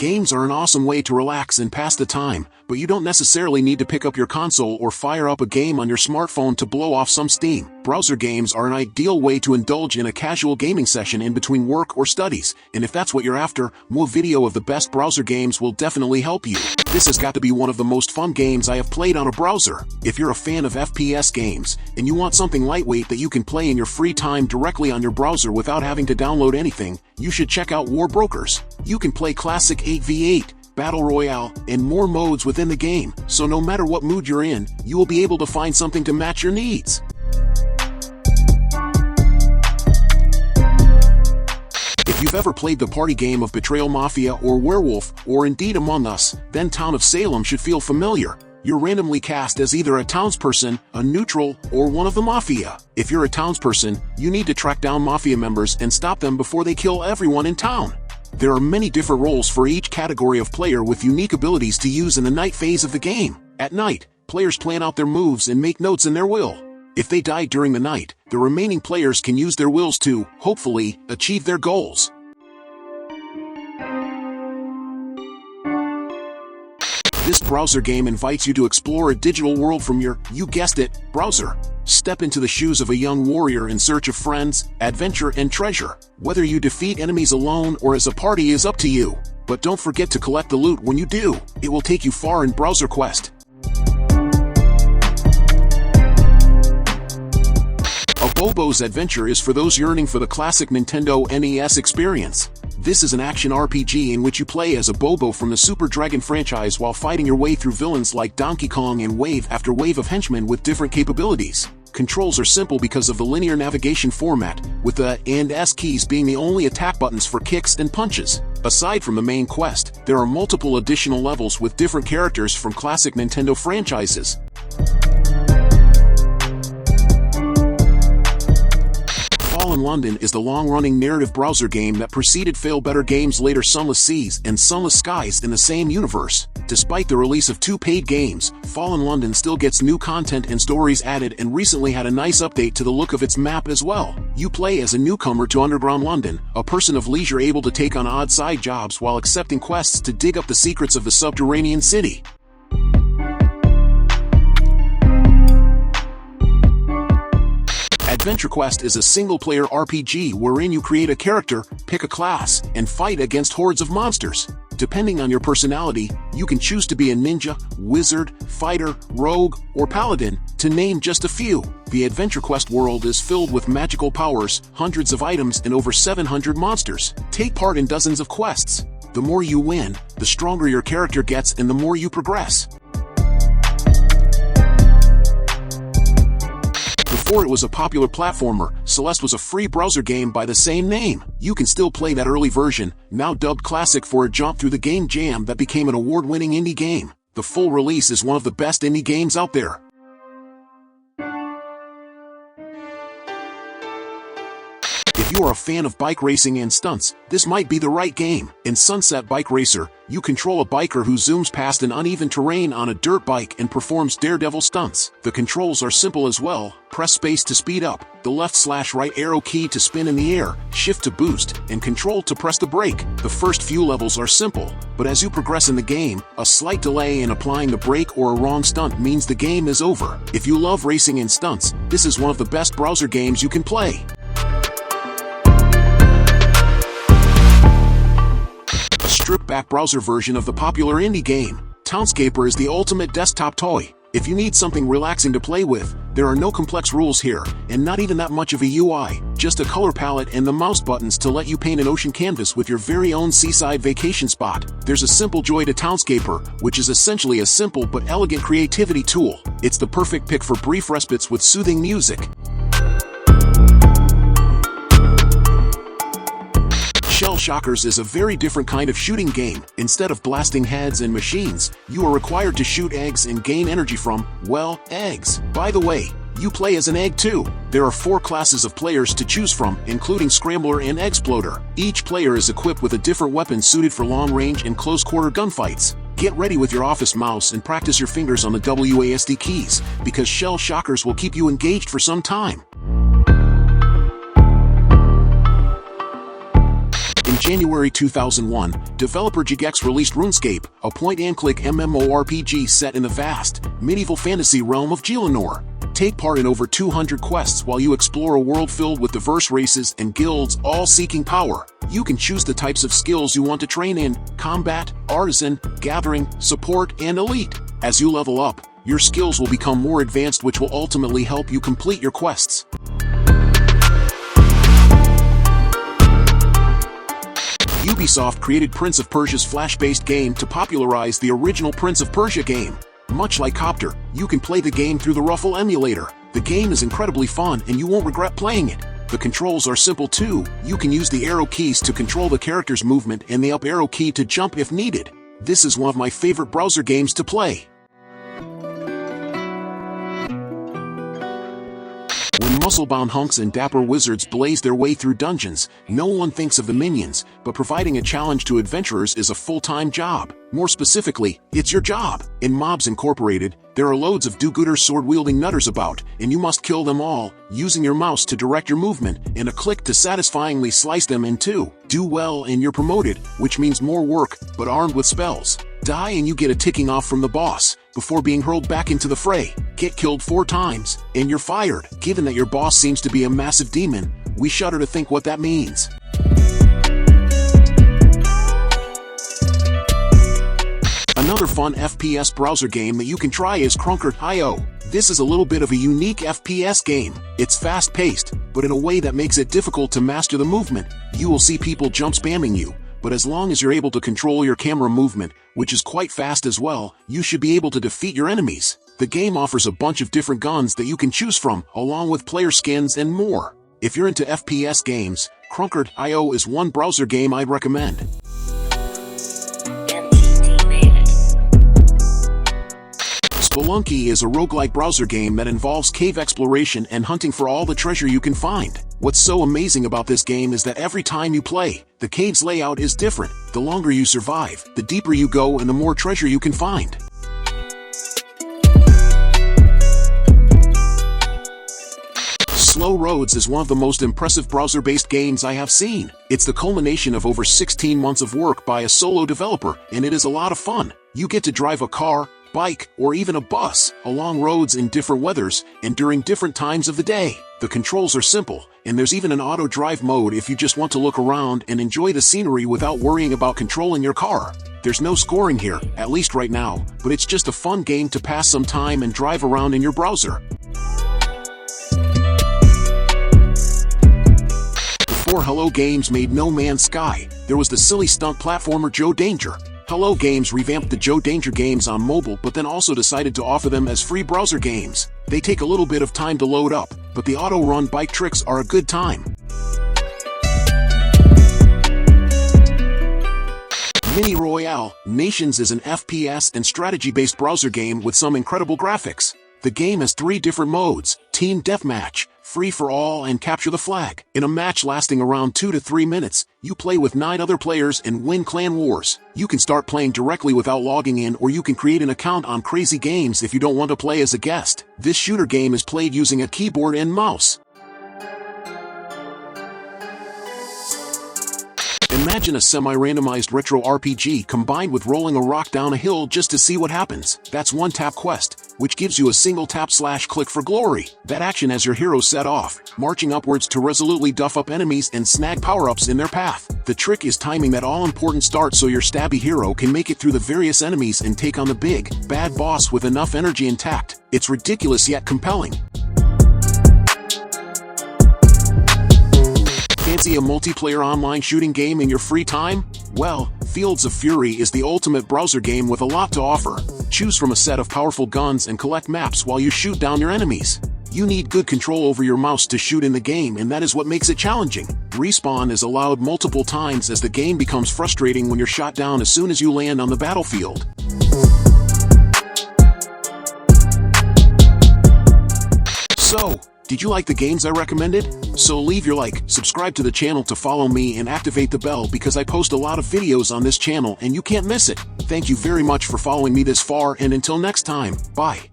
Games are an awesome way to relax and pass the time, but you don't necessarily need to pick up your console or fire up a game on your smartphone to blow off some steam. Browser games are an ideal way to indulge in a casual gaming session in between work or studies, and if that's what you're after, more video of the best browser games will definitely help you. This has got to be one of the most fun games I have played on a browser. If you're a fan of FPS games, and you want something lightweight that you can play in your free time directly on your browser without having to download anything, you should check out War Brokers. You can play Classic 8v8, Battle Royale, and more modes within the game, so no matter what mood you're in, you will be able to find something to match your needs. If you've ever played the party game of Betrayal Mafia or Werewolf, or indeed Among Us, then Town of Salem should feel familiar. You're randomly cast as either a townsperson, a neutral, or one of the Mafia. If you're a townsperson, you need to track down Mafia members and stop them before they kill everyone in town. There are many different roles for each category of player with unique abilities to use in the night phase of the game. At night, players plan out their moves and make notes in their will. If they die during the night, the remaining players can use their wills to, hopefully, achieve their goals. This browser game invites you to explore a digital world from your, you guessed it, browser. Step into the shoes of a young warrior in search of friends, adventure, and treasure. Whether you defeat enemies alone or as a party is up to you. But don't forget to collect the loot when you do. It will take you far in BrowserQuest. Abobo's Adventure is for those yearning for the classic Nintendo NES experience. This is an action RPG in which you play as Abobo from the Super Dragon franchise while fighting your way through villains like Donkey Kong and wave after wave of henchmen with different capabilities. Controls are simple because of the linear navigation format, with the and S keys being the only attack buttons for kicks and punches. Aside from the main quest, there are multiple additional levels with different characters from classic Nintendo franchises. Fallen London is the long-running narrative browser game that preceded Fail Better Games' later Sunless Seas and Sunless Skies in the same universe. Despite the release of 2 paid games, Fallen London still gets new content and stories added and recently had a nice update to the look of its map as well. You play as a newcomer to underground London, a person of leisure able to take on odd side jobs while accepting quests to dig up the secrets of the subterranean city. AdventureQuest is a single-player RPG wherein you create a character, pick a class, and fight against hordes of monsters. Depending on your personality, you can choose to be a ninja, wizard, fighter, rogue, or paladin, to name just a few. The AdventureQuest world is filled with magical powers, hundreds of items, and over 700 monsters. Take part in dozens of quests. The more you win, the stronger your character gets and the more you progress. Before it was a popular platformer, Celeste was a free browser game by the same name. You can still play that early version, now dubbed Classic for a jaunt through the game jam that became an award-winning indie game. The full release is one of the best indie games out there. If you are a fan of bike racing and stunts, this might be the right game. In Sunset Bike Racer, you control a biker who zooms past an uneven terrain on a dirt bike and performs daredevil stunts. The controls are simple as well. Press space to speed up, the left/right arrow key to spin in the air, shift to boost, and control to press the brake. The first few levels are simple, but as you progress in the game, a slight delay in applying the brake or a wrong stunt means the game is over. If you love racing and stunts, this is one of the best browser games you can play. Stripped-back browser version of the popular indie game. Townscaper is the ultimate desktop toy. If you need something relaxing to play with, there are no complex rules here, and not even that much of a UI, just a color palette and the mouse buttons to let you paint an ocean canvas with your very own seaside vacation spot. There's a simple joy to Townscaper, which is essentially a simple but elegant creativity tool. It's the perfect pick for brief respites with soothing music. Shell Shockers is a very different kind of shooting game. Instead of blasting heads and machines, you are required to shoot eggs and gain energy from, well, eggs. By the way, you play as an egg too. There are 4 classes of players to choose from, including Scrambler and Exploder. Each player is equipped with a different weapon suited for long-range and close-quarter gunfights. Get ready with your office mouse and practice your fingers on the WASD keys, because Shell Shockers will keep you engaged for some time. January 2001, developer Jagex released RuneScape, a point-and-click MMORPG set in the vast, medieval fantasy realm of Geelanor. Take part in over 200 quests while you explore a world filled with diverse races and guilds, all seeking power. You can choose the types of skills you want to train in: combat, artisan, gathering, support, and elite. As you level up, your skills will become more advanced, which will ultimately help you complete your quests. Ubisoft created Prince of Persia's Flash-based game to popularize the original Prince of Persia game. Much like Copter, you can play the game through the Ruffle emulator. The game is incredibly fun and you won't regret playing it. The controls are simple too. You can use the arrow keys to control the character's movement and the up arrow key to jump if needed. This is one of my favorite browser games to play. When muscle-bound hunks and dapper wizards blaze their way through dungeons, no one thinks of the minions, but providing a challenge to adventurers is a full-time job. More specifically, it's your job. In Mobs Incorporated, there are loads of do-gooder sword-wielding nutters about, and you must kill them all, using your mouse to direct your movement, and a click to satisfyingly slice them in two. Do well and you're promoted, which means more work, but armed with spells. Die and you get a ticking off from the boss, before being hurled back into the fray. Get killed 4 times, and you're fired. Given that your boss seems to be a massive demon, we shudder to think what that means. Another fun FPS browser game that you can try is Crunker.io. This is a little bit of a unique FPS game. It's fast-paced, but in a way that makes it difficult to master the movement. You will see people jump spamming you, but as long as you're able to control your camera movement, which is quite fast as well, you should be able to defeat your enemies. The game offers a bunch of different guns that you can choose from, along with player skins and more. If you're into FPS games, Crunker.io is one browser game I'd recommend. Spelunky is a roguelike browser game that involves cave exploration and hunting for all the treasure you can find. What's so amazing about this game is that every time you play, the cave's layout is different. The longer you survive, the deeper you go and the more treasure you can find. Slow Roads is one of the most impressive browser-based games I have seen. It's the culmination of over 16 months of work by a solo developer, and it is a lot of fun. You get to drive a car, bike, or even a bus along roads in different weathers and during different times of the day. The controls are simple, and there's even an auto drive mode if you just want to look around and enjoy the scenery without worrying about controlling your car. There's no scoring here, at least right now, but it's just a fun game to pass some time and drive around in your browser. Before Hello Games made No Man's Sky, there was the silly stunt platformer Joe Danger. Hello Games revamped the Joe Danger games on mobile, but then also decided to offer them as free browser games. They take a little bit of time to load up, but the auto-run bike tricks are a good time. Mini Royale Nations is an FPS and strategy-based browser game with some incredible graphics. The game has 3 different modes: Team Deathmatch, Free for All, and Capture the Flag. In a match lasting around 2 to 3 minutes, you play with 9 other players and win clan wars. You can start playing directly without logging in, or you can create an account on Crazy Games if you don't want to play as a guest. This shooter game is played using a keyboard and mouse. Imagine a semi-randomized retro RPG combined with rolling a rock down a hill just to see what happens. That's One Tap Quest, which gives you a single tap/click for glory. That action as your hero set off, marching upwards to resolutely duff up enemies and snag power-ups in their path. The trick is timing that all-important start so your stabby hero can make it through the various enemies and take on the big, bad boss with enough energy intact. It's ridiculous yet compelling. Fancy a multiplayer online shooting game in your free time? Well, Fields of Fury is the ultimate browser game with a lot to offer. Choose from a set of powerful guns and collect maps while you shoot down your enemies. You need good control over your mouse to shoot in the game, and that is what makes it challenging. Respawn is allowed multiple times as the game becomes frustrating when you're shot down as soon as you land on the battlefield. So, did you like the games I recommended? So leave your like, subscribe to the channel to follow me, and activate the bell because I post a lot of videos on this channel and you can't miss it. Thank you very much for following me this far, and until next time, bye.